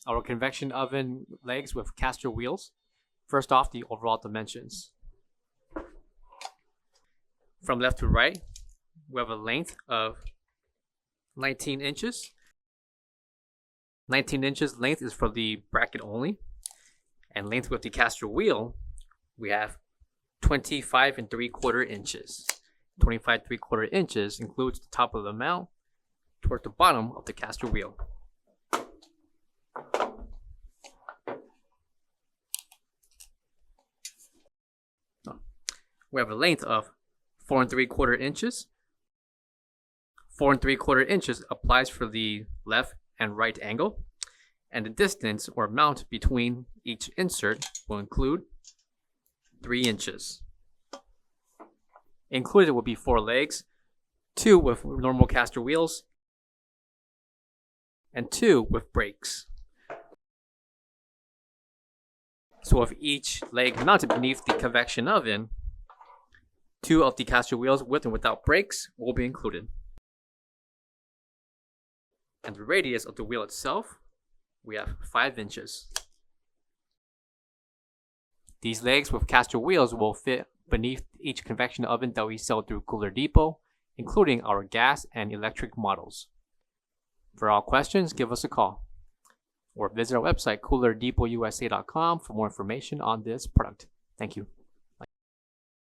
our convection oven legs with caster wheels. First off, the overall dimensions. From left to right, we have a length of 19 inches. 19 inches length is for the bracket only. And length with the caster wheel, we have 25 3/4 inches. 25 3/4 inches includes the top of the mount towards the bottom of the caster wheel. We have a length of 4 3/4 inches. 4 3/4 inches applies for the left and right angle, and the distance or mount between each insert will include 3 inches. Included will be 4 legs, 2 with normal caster wheels, and 2 with brakes. So with each leg mounted beneath the convection oven, 2 of the caster wheels with and without brakes will be included. And the radius of the wheel itself, we have 5 inches. These legs with caster wheels will fit beneath each convection oven that we sell through Cooler Depot, including our gas and electric models. For all questions, give us a call or visit our website, coolerdepotUSA.com, for more information on this product. Thank you.